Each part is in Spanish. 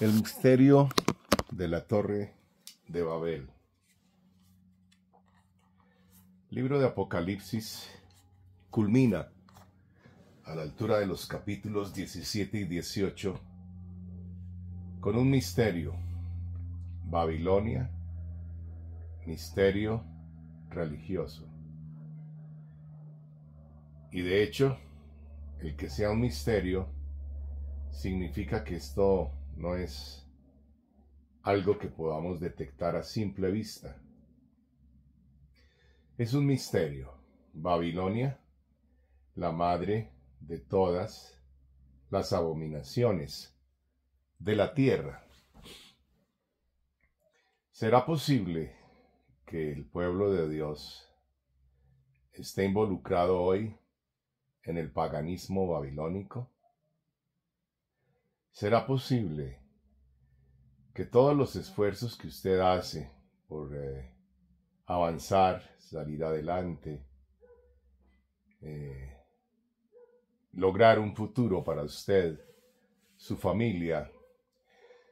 El misterio de la Torre de Babel. El libro de Apocalipsis culmina a la altura de los capítulos 17 y 18 con un misterio. Babilonia, misterio religioso. Y de hecho, el que sea un misterio significa que esto no es algo que podamos detectar a simple vista. Es un misterio. Babilonia, la madre de todas las abominaciones de la tierra. ¿Será posible que el pueblo de Dios esté involucrado hoy en el paganismo babilónico? ¿Será posible que todos los esfuerzos que usted hace por avanzar, salir adelante, lograr un futuro para usted, su familia,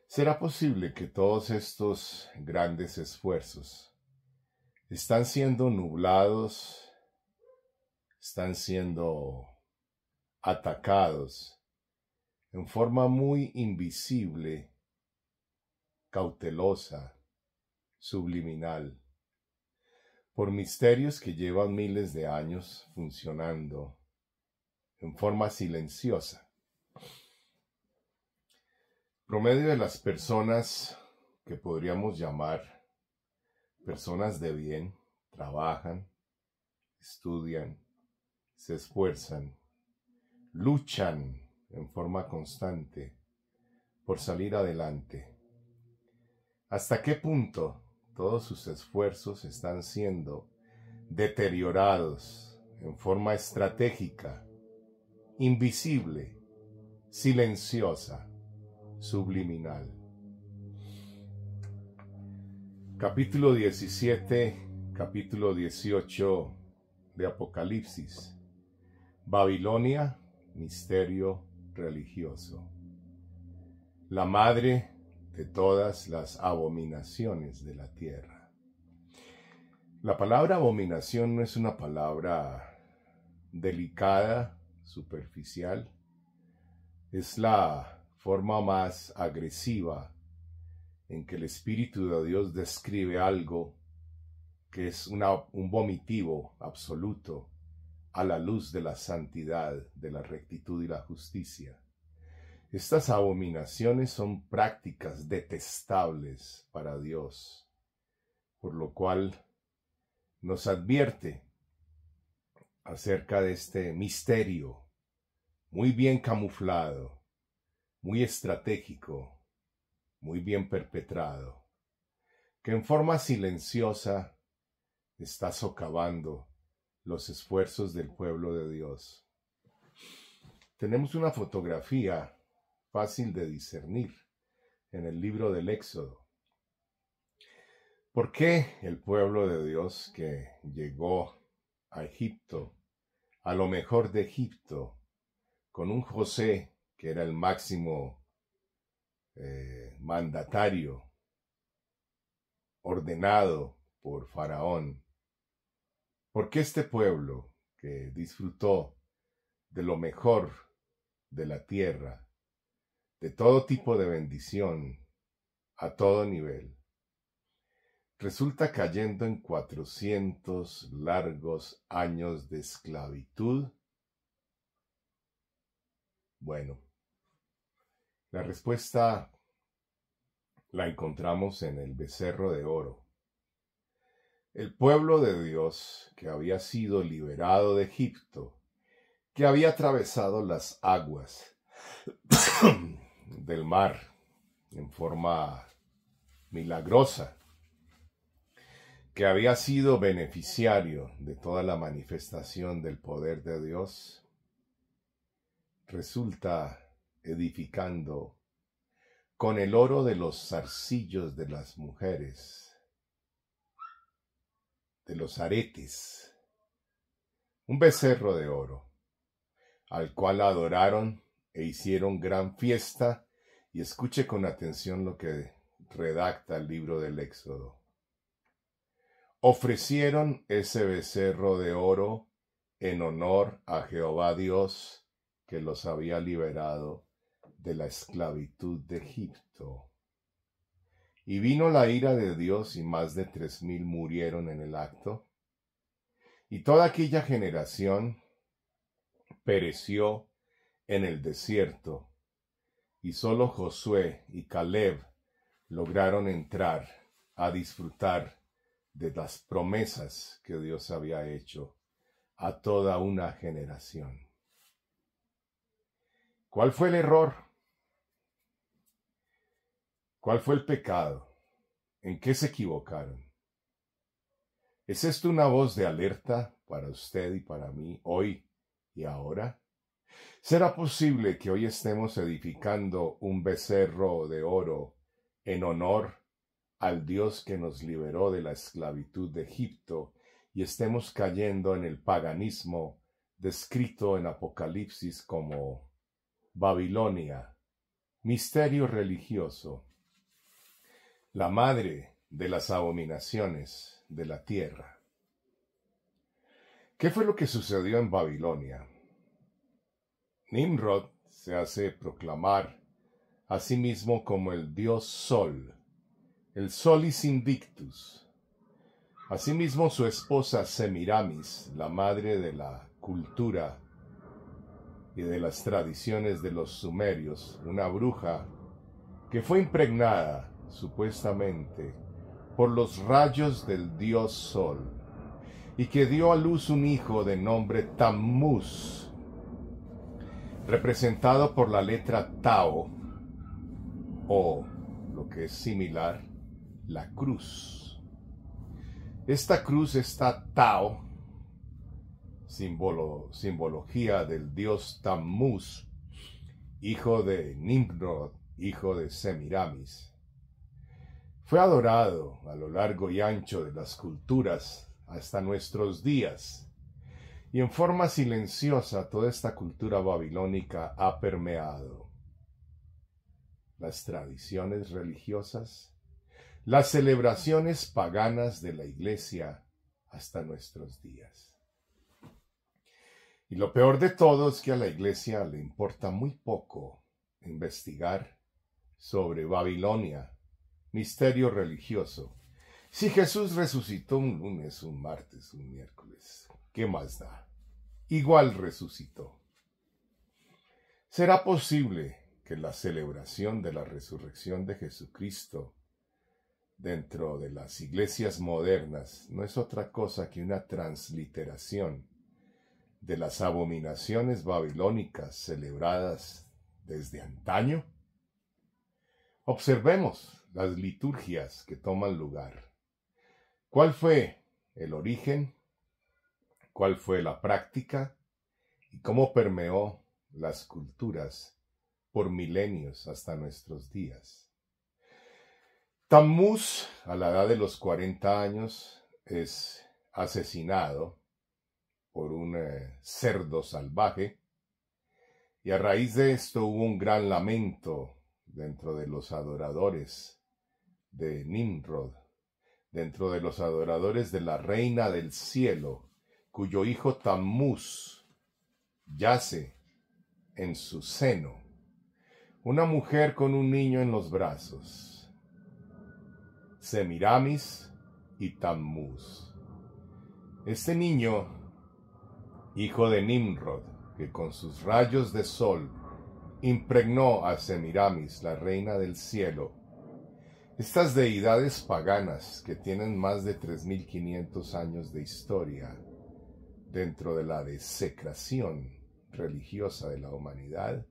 será posible que todos estos grandes esfuerzos están siendo nublados, están siendo atacados en forma muy invisible, cautelosa, subliminal, por misterios que llevan miles de años funcionando en forma silenciosa? Promedio de las personas que podríamos llamar personas de bien, trabajan, estudian, se esfuerzan, luchan en forma constante por salir adelante. ¿Hasta qué punto todos sus esfuerzos están siendo deteriorados en forma estratégica, invisible, silenciosa, subliminal? Capítulo 17, capítulo 18 de Apocalipsis. Babilonia, misterio religioso. La madre de todas las abominaciones de la tierra. La palabra abominación no es una palabra delicada, superficial. Es la forma más agresiva en que el Espíritu de Dios describe algo que es un vomitivo absoluto a la luz de la santidad, de la rectitud y la justicia. Estas abominaciones son prácticas detestables para Dios, por lo cual nos advierte acerca de este misterio muy bien camuflado, muy estratégico, muy bien perpetrado, que en forma silenciosa está socavando los esfuerzos del pueblo de Dios. Tenemos una fotografía fácil de discernir en el libro del Éxodo. ¿Por qué el pueblo de Dios que llegó a Egipto, a lo mejor de Egipto, con un José que era el máximo mandatario, ordenado por Faraón? ¿Por qué este pueblo que disfrutó de lo mejor de la tierra, de todo tipo de bendición, a todo nivel, resulta cayendo en 400 largos años de esclavitud? Bueno, la respuesta la encontramos en el becerro de oro. El pueblo de Dios que había sido liberado de Egipto, que había atravesado las aguas del mar en forma milagrosa, que había sido beneficiario de toda la manifestación del poder de Dios, resulta edificando con el oro de los zarcillos de las mujeres, de los aretes, un becerro de oro, al cual adoraron e hicieron gran fiesta Y escuche con atención lo que redacta el libro del Éxodo. Ofrecieron ese becerro de oro en honor a Jehová Dios, que los había liberado de la esclavitud de Egipto. Y vino la ira de Dios, y más de 3,000 murieron en el acto. Y toda aquella generación pereció en el desierto, y sólo Josué y Caleb lograron entrar a disfrutar de las promesas que Dios había hecho a toda una generación. ¿Cuál fue el error? ¿Cuál fue el pecado? ¿En qué se equivocaron? ¿Es esto una voz de alerta para usted y para mí hoy y ahora? ¿Será posible que hoy estemos edificando un becerro de oro en honor al Dios que nos liberó de la esclavitud de Egipto y estemos cayendo en el paganismo descrito en Apocalipsis como Babilonia, misterio religioso, la madre de las abominaciones de la tierra? ¿Qué fue lo que sucedió en Babilonia? Nimrod se hace proclamar a sí mismo como el dios Sol, el Solis Invictus. Asimismo, su esposa Semiramis, la madre de la cultura y de las tradiciones de los sumerios, una bruja que fue impregnada, supuestamente, por los rayos del dios Sol, y que dio a luz un hijo de nombre Tammuz, representado por la letra Tau, o, lo que es similar, la cruz. Esta cruz, esta Tau, simbología del dios Tammuz, hijo de Nimrod, hijo de Semiramis, fue adorado a lo largo y ancho de las culturas hasta nuestros días, y en forma silenciosa toda esta cultura babilónica ha permeado las tradiciones religiosas, las celebraciones paganas de la Iglesia hasta nuestros días. Y lo peor de todo es que a la Iglesia le importa muy poco investigar sobre Babilonia, misterio religioso. Si Jesús resucitó un lunes, un martes, un miércoles, ¿qué más da? Igual resucitó. ¿Será posible que la celebración de la resurrección de Jesucristo dentro de las iglesias modernas no es otra cosa que una transliteración de las abominaciones babilónicas celebradas desde antaño? Observemos las liturgias que toman lugar. ¿Cuál fue el origen? ¿Cuál fue la práctica? ¿Y cómo permeó las culturas por milenios hasta nuestros días? Tammuz, a la edad de los 40 años, es asesinado por un cerdo salvaje, y a raíz de esto hubo un gran lamento dentro de los adoradores de Nimrod, dentro de los adoradores de la reina del cielo, cuyo hijo Tammuz yace en su seno, una mujer con un niño en los brazos, Semiramis y Tammuz. Este niño, hijo de Nimrod, que con sus rayos de sol impregnó a Semiramis, la reina del cielo. Estas deidades paganas que tienen más de 3,500 años de historia dentro de la desecración religiosa de la humanidad,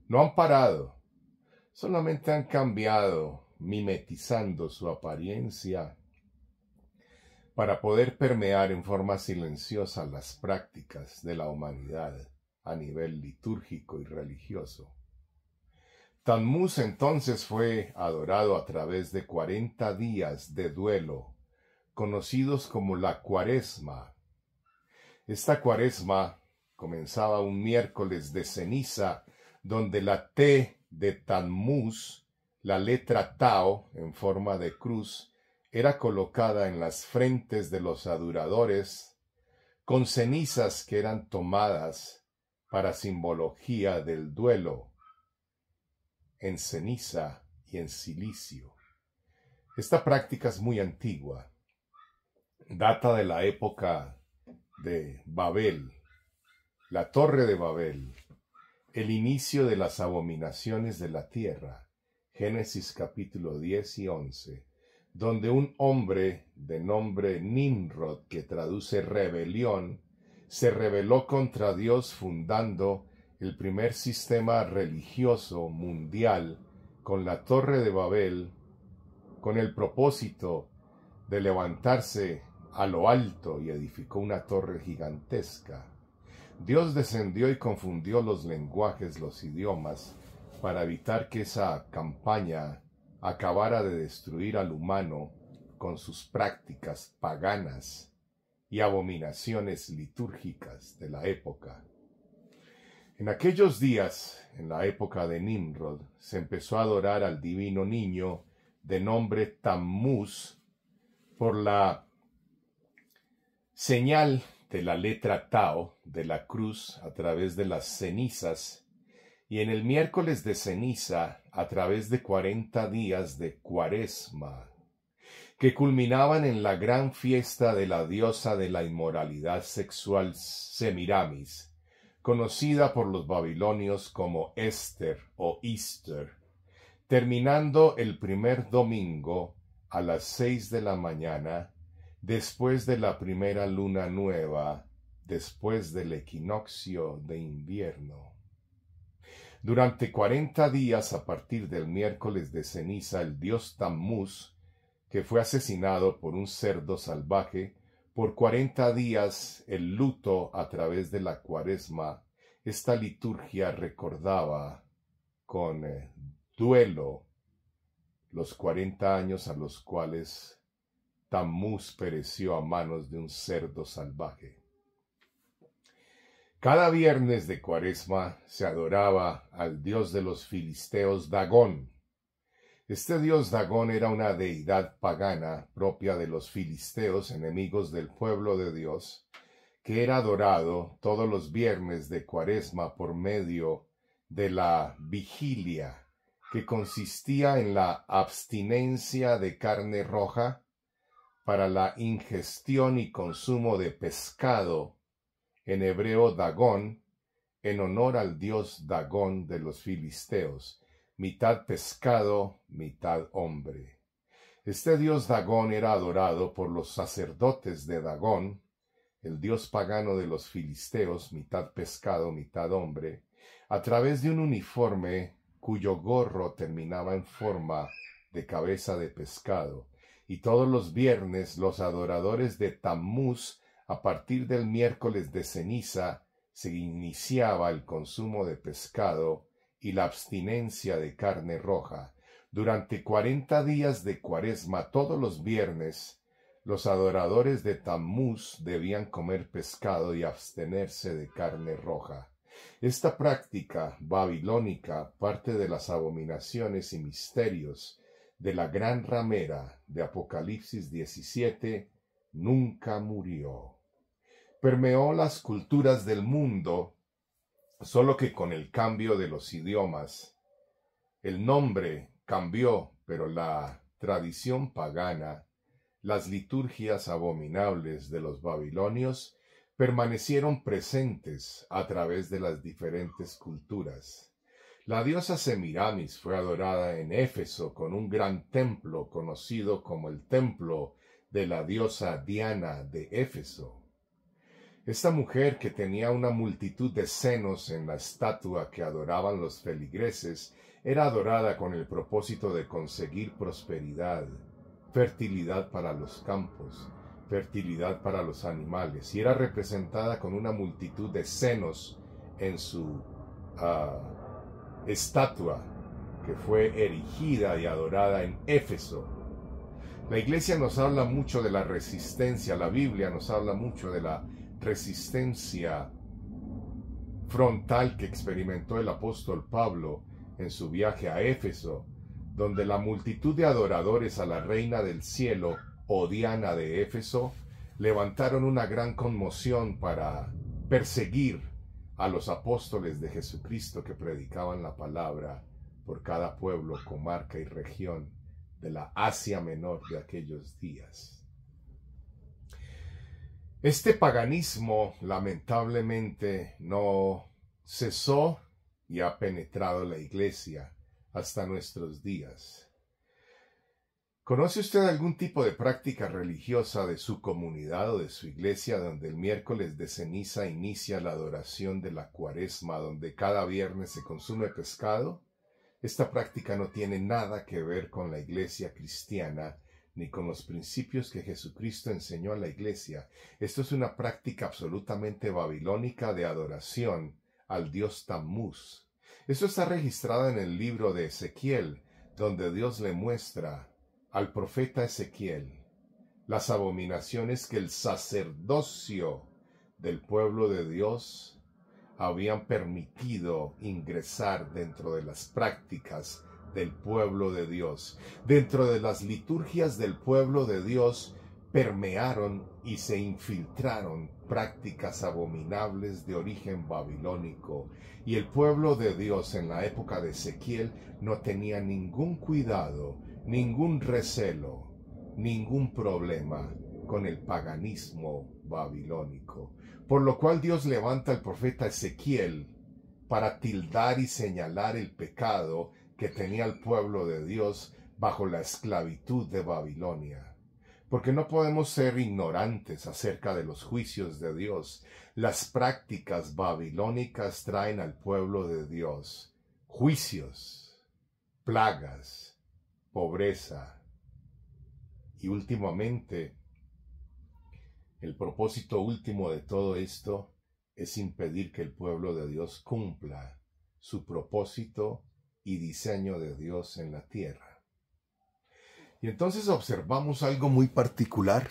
no han parado, solamente han cambiado, mimetizando su apariencia para poder permear en forma silenciosa las prácticas de la humanidad a nivel litúrgico y religioso. Tammuz entonces fue adorado a través de 40 días de duelo, conocidos como la Cuaresma. Esta Cuaresma comenzaba un miércoles de ceniza, donde la T de Tammuz, la letra Tao, en forma de cruz, era colocada en las frentes de los adoradores con cenizas que eran tomadas para simbología del duelo en ceniza y en silicio. Esta práctica es muy antigua. Data de la época de Babel, la Torre de Babel, el inicio de las abominaciones de la tierra, Génesis capítulo 10 y 11, donde un hombre de nombre Nimrod, que traduce rebelión, se rebeló contra Dios fundando el primer sistema religioso mundial con la Torre de Babel, con el propósito de levantarse a lo alto, y edificó una torre gigantesca. Dios descendió y confundió los lenguajes, los idiomas, para evitar que esa campaña acabara de destruir al humano con sus prácticas paganas y abominaciones litúrgicas de la época. En aquellos días, en la época de Nimrod, se empezó a adorar al divino niño de nombre Tammuz por la señal de la letra Tao de la cruz a través de las cenizas, y en el miércoles de ceniza a través de 40 días de Cuaresma, que culminaban en la gran fiesta de la diosa de la inmoralidad sexual Semiramis, conocida por los babilonios como Esther o Easter, terminando el primer domingo a las 6 de la mañana, después de la primera luna nueva, después del equinoccio de invierno. Durante 40 días a partir del miércoles de ceniza, el dios Tammuz, que fue asesinado por un cerdo salvaje, por 40 días el luto a través de la Cuaresma, esta liturgia recordaba con duelo los 40 años a los cuales Tammuz pereció a manos de un cerdo salvaje. Cada viernes de Cuaresma se adoraba al dios de los filisteos Dagón. Este dios Dagón era una deidad pagana propia de los filisteos, enemigos del pueblo de Dios, que era adorado todos los viernes de Cuaresma por medio de la vigilia, que consistía en la abstinencia de carne roja para la ingestión y consumo de pescado, en hebreo Dagón, en honor al dios Dagón de los filisteos, mitad pescado, mitad hombre. Este dios Dagón era adorado por los sacerdotes de Dagón, el dios pagano de los filisteos, mitad pescado, mitad hombre, a través de un uniforme cuyo gorro terminaba en forma de cabeza de pescado. Y todos los viernes los adoradores de Tammuz, a partir del miércoles de ceniza, se iniciaba el consumo de pescado y la abstinencia de carne roja. Durante 40 días de Cuaresma, todos los viernes, los adoradores de Tammuz debían comer pescado y abstenerse de carne roja. Esta práctica babilónica, parte de las abominaciones y misterios de la gran ramera de Apocalipsis 17, nunca murió. Permeó las culturas del mundo, solo que con el cambio de los idiomas. El nombre cambió, pero la tradición pagana, las liturgias abominables de los babilonios, permanecieron presentes a través de las diferentes culturas. La diosa Semiramis fue adorada en Éfeso con un gran templo conocido como el templo de la diosa Diana de Éfeso. Esta mujer, que tenía una multitud de senos en la estatua que adoraban los feligreses, era adorada con el propósito de conseguir prosperidad, fertilidad para los campos, fertilidad para los animales, y era representada con una multitud de senos en su estatua, que fue erigida y adorada en Éfeso. La Iglesia nos habla mucho de la resistencia, la Biblia nos habla mucho de la resistencia frontal que experimentó el apóstol Pablo en su viaje a Éfeso, donde la multitud de adoradores a la reina del cielo, o Diana de Éfeso, levantaron una gran conmoción para perseguir a los apóstoles de Jesucristo que predicaban la palabra por cada pueblo, comarca y región de la Asia Menor de aquellos días. Este paganismo lamentablemente no cesó y ha penetrado la iglesia hasta nuestros días. ¿Conoce usted algún tipo de práctica religiosa de su comunidad o de su iglesia donde el miércoles de ceniza inicia la adoración de la Cuaresma, donde cada viernes se consume pescado? Esta práctica no tiene nada que ver con la iglesia cristiana ni con los principios que Jesucristo enseñó a la iglesia. Esto es una práctica absolutamente babilónica de adoración al dios Tammuz. Esto está registrado en el libro de Ezequiel, donde Dios le muestra al profeta Ezequiel las abominaciones que el sacerdocio del pueblo de Dios habían permitido ingresar dentro de las prácticas del pueblo de Dios. Dentro de las liturgias del pueblo de Dios permearon y se infiltraron prácticas abominables de origen babilónico, y el pueblo de Dios en la época de Ezequiel no tenía ningún cuidado, ningún recelo, ningún problema con el paganismo babilónico. Por lo cual Dios levanta al profeta Ezequiel para tildar y señalar el pecado que tenía el pueblo de Dios bajo la esclavitud de Babilonia. Porque no podemos ser ignorantes acerca de los juicios de Dios. Las prácticas babilónicas traen al pueblo de Dios juicios, plagas, pobreza y últimamente el propósito último de todo esto es impedir que el pueblo de Dios cumpla su propósito y diseño de Dios en la tierra. Y entonces observamos algo muy particular.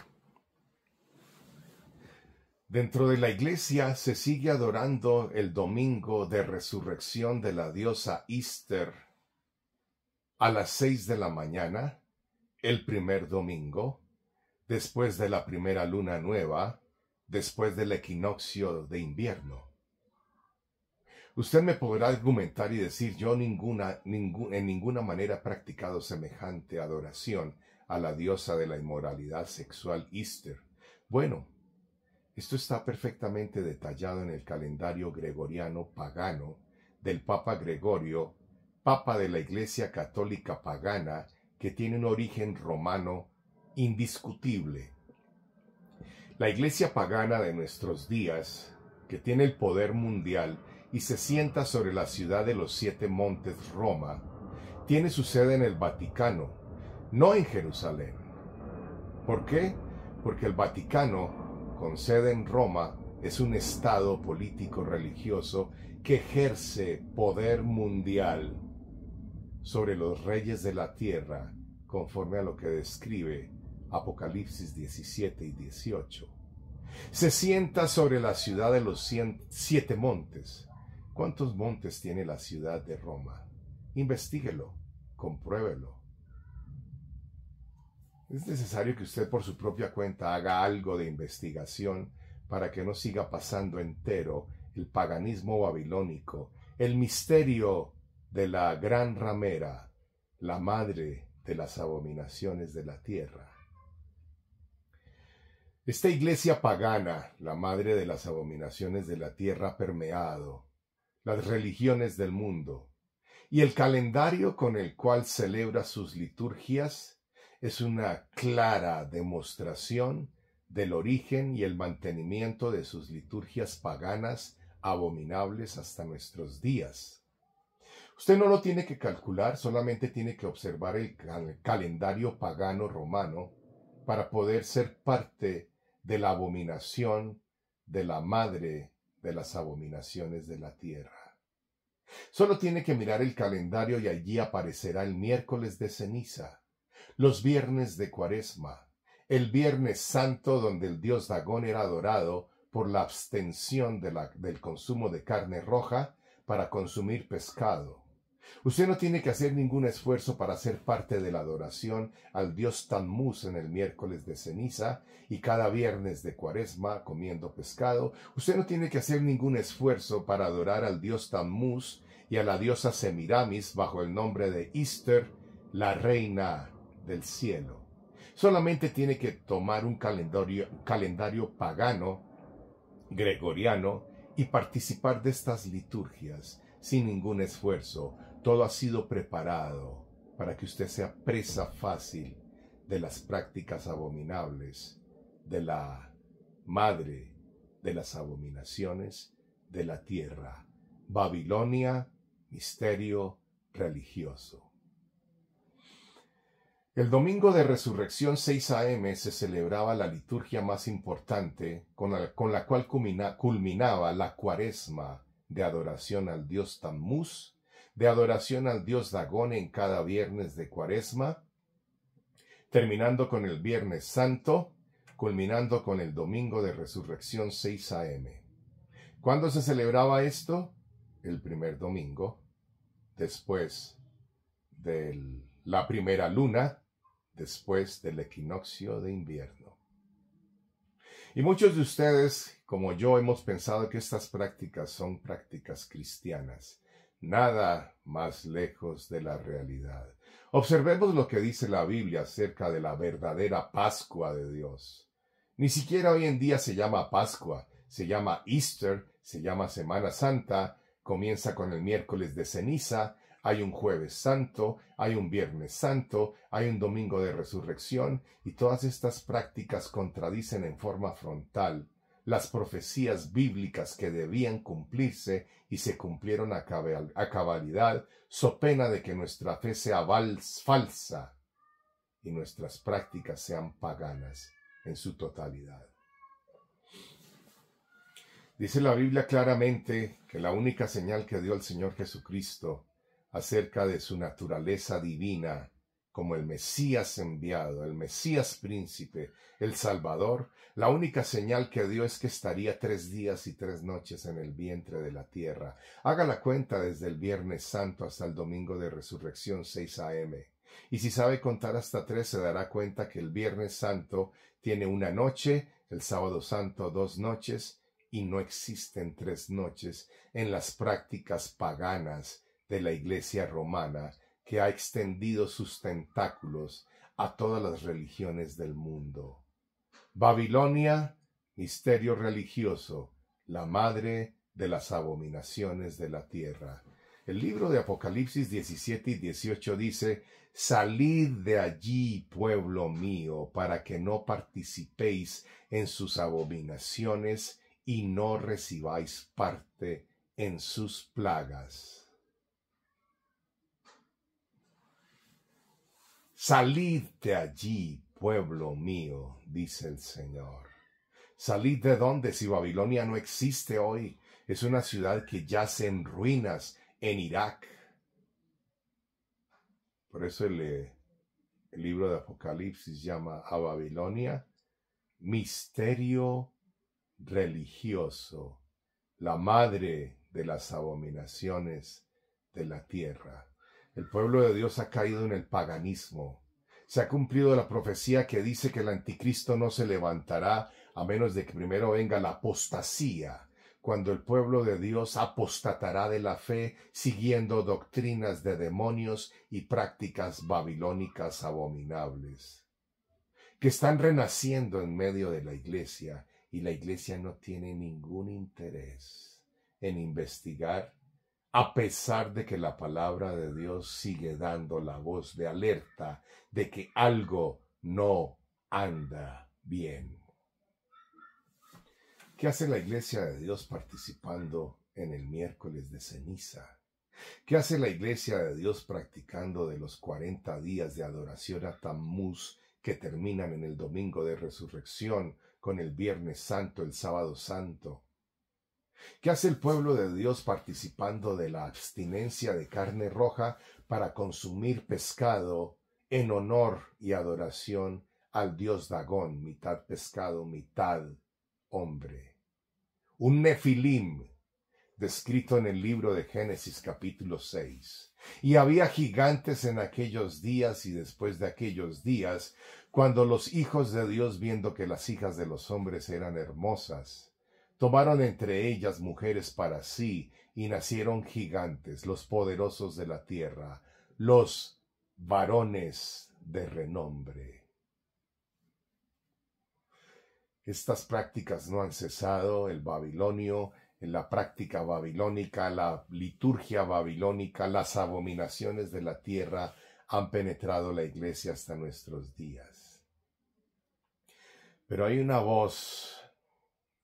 Dentro de la iglesia se sigue adorando el domingo de resurrección de la diosa Easter a las 6 de la mañana, el primer domingo, después de la primera luna nueva, después del equinoccio de invierno. Usted me podrá argumentar y decir, yo en ninguna manera he practicado semejante adoración a la diosa de la inmoralidad sexual Easter. Bueno, esto está perfectamente detallado en el calendario gregoriano pagano del Papa Gregorio, Papa de la Iglesia Católica Pagana, que tiene un origen romano indiscutible. La Iglesia pagana de nuestros días, que tiene el poder mundial y se sienta sobre la ciudad de los 7 montes Roma, tiene su sede en el Vaticano, no en Jerusalén. ¿Por qué? Porque el Vaticano, con sede en Roma, es un estado político religioso que ejerce poder mundial sobre los reyes de la tierra, conforme a lo que describe Apocalipsis 17 y 18. Se sienta sobre la ciudad de los 7 montes. ¿Cuántos montes tiene la ciudad de Roma? Investíguelo, compruébelo. Es necesario que usted por su propia cuenta haga algo de investigación para que no siga pasando entero el paganismo babilónico, el misterio de la gran ramera, la madre de las abominaciones de la tierra. Esta iglesia pagana, la madre de las abominaciones de la tierra, ha permeado las religiones del mundo, y el calendario con el cual celebra sus liturgias es una clara demostración del origen y el mantenimiento de sus liturgias paganas abominables hasta nuestros días. Usted no lo tiene que calcular, solamente tiene que observar el calendario pagano romano para poder ser parte de la abominación de la madre de las abominaciones de la tierra. Solo tiene que mirar el calendario y allí aparecerá el miércoles de ceniza, los viernes de Cuaresma, el Viernes Santo donde el dios Dagón era adorado por la abstención del consumo de carne roja para consumir pescado. Usted no tiene que hacer ningún esfuerzo para ser parte de la adoración al dios Tammuz en el miércoles de ceniza y cada viernes de Cuaresma comiendo pescado. Usted no tiene que hacer ningún esfuerzo para adorar al dios Tammuz y a la diosa Semiramis bajo el nombre de Easter, la reina del cielo. Solamente tiene que tomar un calendario pagano, gregoriano, y participar de estas liturgias sin ningún esfuerzo. Todo ha sido preparado para que usted sea presa fácil de las prácticas abominables de la madre de las abominaciones de la tierra. Babilonia, misterio religioso. El domingo de resurrección 6 a.m. se celebraba la liturgia más importante con la cual culminaba la cuaresma de adoración al dios Tammuz, de adoración al dios Dagón en cada viernes de cuaresma, terminando con el Viernes Santo, culminando con el domingo de resurrección 6 a.m. ¿Cuándo se celebraba esto? El primer domingo, después de la primera luna, después del equinoccio de invierno. Y muchos de ustedes, como yo, hemos pensado que estas prácticas son prácticas cristianas. Nada más lejos de la realidad. Observemos lo que dice la Biblia acerca de la verdadera Pascua de Dios. Ni siquiera hoy en día se llama Pascua, se llama Easter, se llama Semana Santa, comienza con el miércoles de ceniza, hay un jueves santo, hay un viernes santo, hay un domingo de resurrección, y todas estas prácticas contradicen en forma frontal las profecías bíblicas que debían cumplirse y se cumplieron a cabalidad, so pena de que nuestra fe sea falsa y nuestras prácticas sean paganas en su totalidad. Dice la Biblia claramente que la única señal que dio el Señor Jesucristo acerca de su naturaleza divina como el Mesías enviado, el Mesías príncipe, el Salvador, la única señal que dio es que estaría 3 días y 3 noches en el vientre de la tierra. Haga la cuenta desde el Viernes Santo hasta el domingo de resurrección 6 a.m. Y si sabe contar hasta 3, se dará cuenta que el Viernes Santo tiene 1 noche, el Sábado Santo 2 noches, y no existen 3 noches en las prácticas paganas de la Iglesia romana, que ha extendido sus tentáculos a todas las religiones del mundo. Babilonia, misterio religioso, la madre de las abominaciones de la tierra. El libro de Apocalipsis 17 y 18 dice: «Salid de allí, pueblo mío, para que no participéis en sus abominaciones y no recibáis parte en sus plagas». Salid de allí, pueblo mío, dice el Señor. ¿Salid de dónde si Babilonia no existe hoy? Es una ciudad que yace en ruinas en Irak. Por eso el libro de Apocalipsis llama a Babilonia misterio religioso, la madre de las abominaciones de la tierra. El pueblo de Dios ha caído en el paganismo. Se ha cumplido la profecía que dice que el anticristo no se levantará a menos de que primero venga la apostasía, cuando el pueblo de Dios apostatará de la fe siguiendo doctrinas de demonios y prácticas babilónicas abominables, que están renaciendo en medio de la iglesia, y la iglesia no tiene ningún interés en investigar, a pesar de que la palabra de Dios sigue dando la voz de alerta de que algo no anda bien. ¿Qué hace la iglesia de Dios participando en el miércoles de ceniza? ¿Qué hace la iglesia de Dios practicando de los 40 días de adoración a Tammuz que terminan en el domingo de resurrección con el Viernes Santo, el Sábado Santo? ¿Qué hace el pueblo de Dios participando de la abstinencia de carne roja para consumir pescado en honor y adoración al dios Dagón, mitad pescado, mitad hombre? Un nefilim, descrito en el libro de Génesis capítulo 6. Y había gigantes en aquellos días y después de aquellos días, cuando los hijos de Dios, viendo que las hijas de los hombres eran hermosas, tomaron entre ellas mujeres para sí, y nacieron gigantes, los poderosos de la tierra, los varones de renombre. Estas prácticas no han cesado. El babilonio, la práctica babilónica, la liturgia babilónica, las abominaciones de la tierra han penetrado la iglesia hasta nuestros días. Pero hay una voz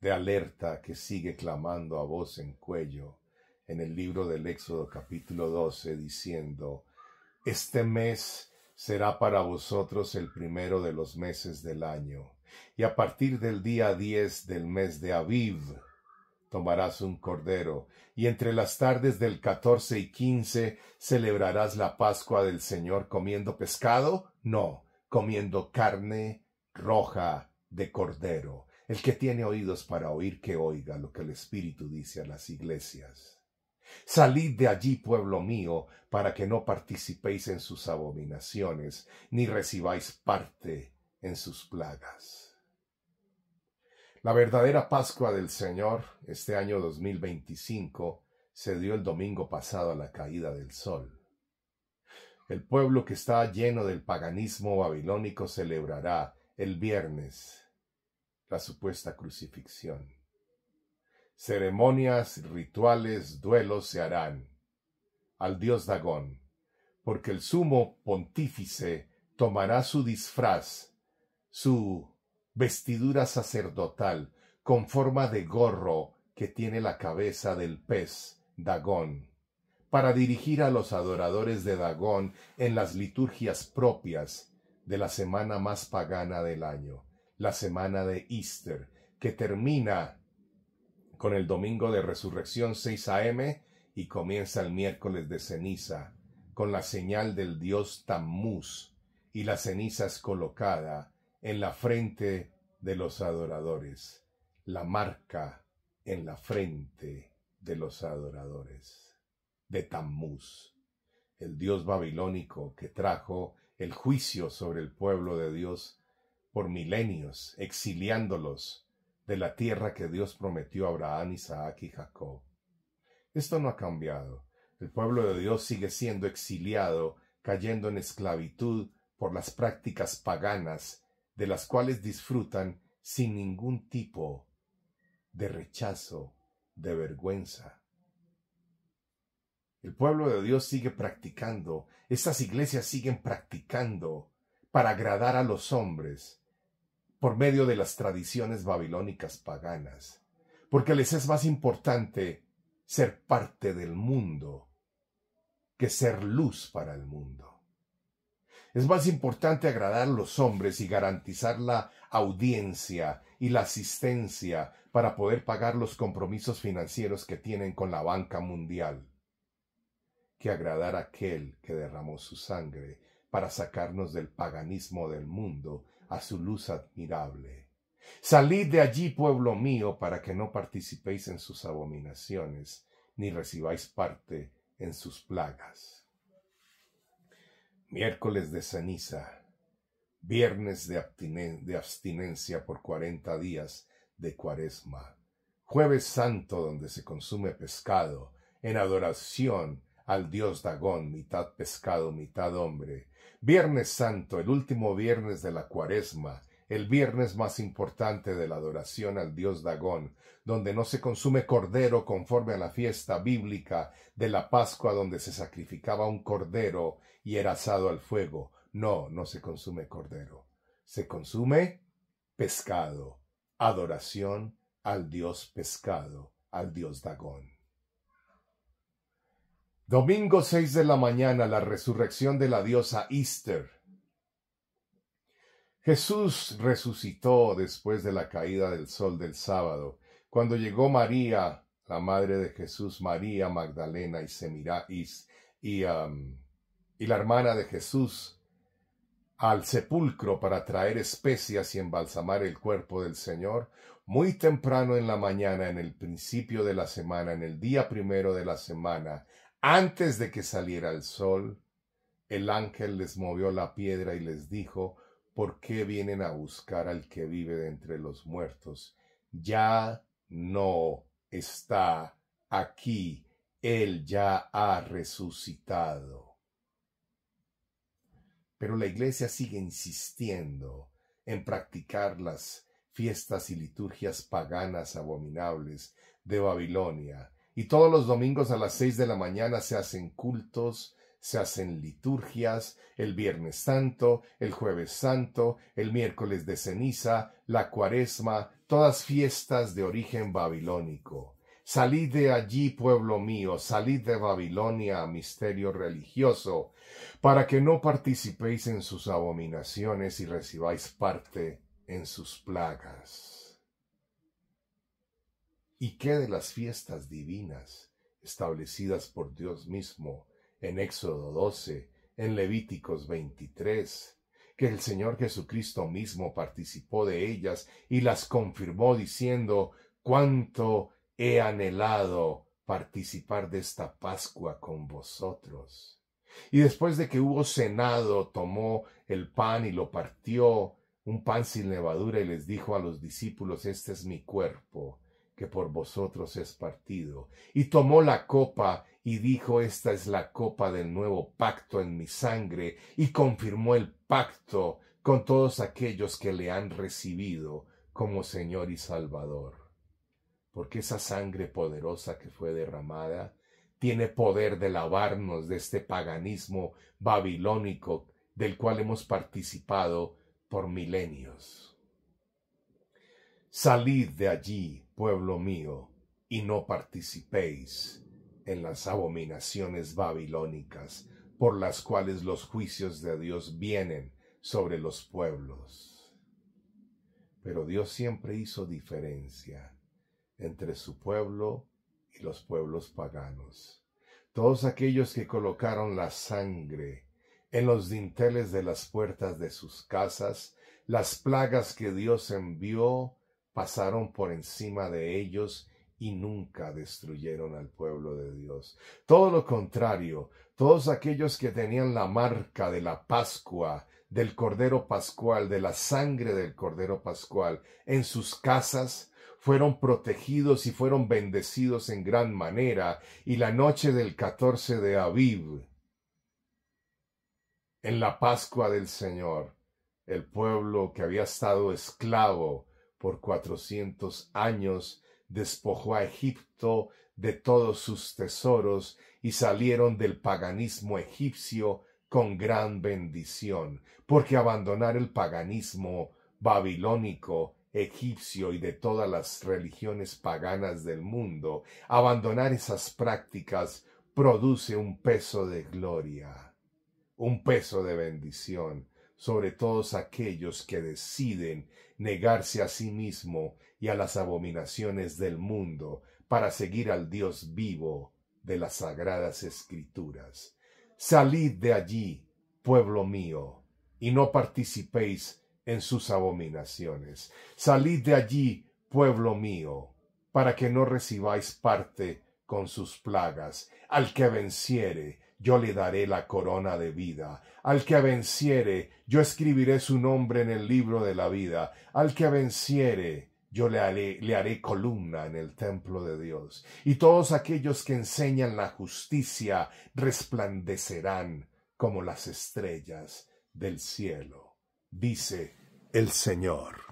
de alerta que sigue clamando a voz en cuello en el libro del Éxodo capítulo 12, diciendo: este mes será para vosotros el primero de los meses del año, y a partir del día 10 del mes de Aviv tomarás un cordero, y entre las tardes del 14 y 15 celebrarás la Pascua del Señor comiendo pescado, no, comiendo carne roja de cordero. El que tiene oídos para oír, que oiga lo que el Espíritu dice a las iglesias. Salid de allí, pueblo mío, para que no participéis en sus abominaciones, ni recibáis parte en sus plagas. La verdadera Pascua del Señor, este año 2025, se dio el domingo pasado a la caída del sol. El pueblo que está lleno del paganismo babilónico celebrará el viernes la supuesta crucifixión. Ceremonias, rituales, duelos se harán al dios Dagón, porque el sumo pontífice tomará su disfraz, su vestidura sacerdotal, con forma de gorro que tiene la cabeza del pez Dagón, para dirigir a los adoradores de Dagón en las liturgias propias de la semana más pagana del año, la semana de Easter, que termina con el domingo de resurrección 6 a.m. y comienza el miércoles de ceniza, con la señal del dios Tammuz, y la ceniza es colocada en la frente de los adoradores, la marca en la frente de los adoradores de Tammuz, el dios babilónico que trajo el juicio sobre el pueblo de Dios por milenios, exiliándolos de la tierra que Dios prometió a Abraham, Isaac y Jacob. Esto no ha cambiado. El pueblo de Dios sigue siendo exiliado, cayendo en esclavitud por las prácticas paganas, de las cuales disfrutan sin ningún tipo de rechazo, de vergüenza. El pueblo de Dios sigue practicando, estas iglesias siguen practicando para agradar a los hombres por medio de las tradiciones babilónicas paganas, porque les es más importante ser parte del mundo que ser luz para el mundo. Es más importante agradar a los hombres y garantizar la audiencia y la asistencia para poder pagar los compromisos financieros que tienen con la banca mundial, que agradar a aquel que derramó su sangre para sacarnos del paganismo del mundo a su luz admirable. Salid de allí, pueblo mío, para que no participéis en sus abominaciones, ni recibáis parte en sus plagas. Miércoles de ceniza, viernes de abstinencia por 40 días de Cuaresma, jueves santo donde se consume pescado, en adoración al dios Dagón, mitad pescado, mitad hombre. Viernes santo, el último viernes de la Cuaresma, el viernes más importante de la adoración al dios Dagón, donde no se consume cordero conforme a la fiesta bíblica de la Pascua, donde se sacrificaba un cordero y era asado al fuego. No, no se consume cordero. Se consume pescado, adoración al dios pescado, al dios Dagón. Domingo 6 de la mañana, la resurrección de la diosa Easter. Jesús resucitó después de la caída del sol del sábado. Cuando llegó María, la madre de Jesús, María Magdalena y la hermana de Jesús, al sepulcro para traer especias y embalsamar el cuerpo del Señor, muy temprano en la mañana, en el principio de la semana, en el día primero de la semana, Antes de que saliera el sol, el ángel les movió la piedra y les dijo: ¿por qué vienen a buscar al que vive de entre los muertos? Ya no está aquí, él ya ha resucitado. Pero la iglesia sigue insistiendo en practicar las fiestas y liturgias paganas abominables de Babilonia. Y todos los domingos a las 6 de la mañana se hacen cultos, se hacen liturgias, el Viernes Santo, el Jueves Santo, el miércoles de ceniza, la Cuaresma, todas fiestas de origen babilónico. Salid de allí, pueblo mío, salid de Babilonia, misterio religioso, para que no participéis en sus abominaciones y recibáis parte en sus plagas. ¿Y qué de las fiestas divinas establecidas por Dios mismo en Éxodo 12, en Levíticos 23, que el Señor Jesucristo mismo participó de ellas y las confirmó diciendo: cuánto he anhelado participar de esta Pascua con vosotros? Y después de que hubo cenado, tomó el pan y lo partió, un pan sin levadura, y les dijo a los discípulos: este es mi cuerpo, que por vosotros es partido. Y tomó la copa y dijo: esta es la copa del nuevo pacto en mi sangre, y confirmó el pacto con todos aquellos que le han recibido como Señor y Salvador. Porque esa sangre poderosa que fue derramada tiene poder de lavarnos de este paganismo babilónico del cual hemos participado por milenios. Salid de allí, pueblo mío, y no participéis en las abominaciones babilónicas por las cuales los juicios de Dios vienen sobre los pueblos. Pero Dios siempre hizo diferencia entre su pueblo y los pueblos paganos. Todos aquellos que colocaron la sangre en los dinteles de las puertas de sus casas, las plagas que Dios envió pasaron por encima de ellos y nunca destruyeron al pueblo de Dios. Todo lo contrario, todos aquellos que tenían la marca de la Pascua, del Cordero Pascual, de la sangre del Cordero Pascual en sus casas, fueron protegidos y fueron bendecidos en gran manera. Y la noche del 14 de Aviv, en la Pascua del Señor, el pueblo que había estado esclavo por 400 años despojó a Egipto de todos sus tesoros y salieron del paganismo egipcio con gran bendición, porque abandonar el paganismo babilónico, egipcio y de todas las religiones paganas del mundo, abandonar esas prácticas produce un peso de gloria, un peso de bendición sobre todos aquellos que deciden negarse a sí mismo y a las abominaciones del mundo para seguir al Dios vivo de las sagradas Escrituras. Salid de allí, pueblo mío, y no participéis en sus abominaciones. Salid de allí, pueblo mío, para que no recibáis parte con sus plagas. Al que venciere, yo le daré la corona de vida. Al que venciere, yo escribiré su nombre en el libro de la vida. Al que venciere, yo le haré columna en el templo de Dios. Y todos aquellos que enseñan la justicia resplandecerán como las estrellas del cielo, dice el Señor.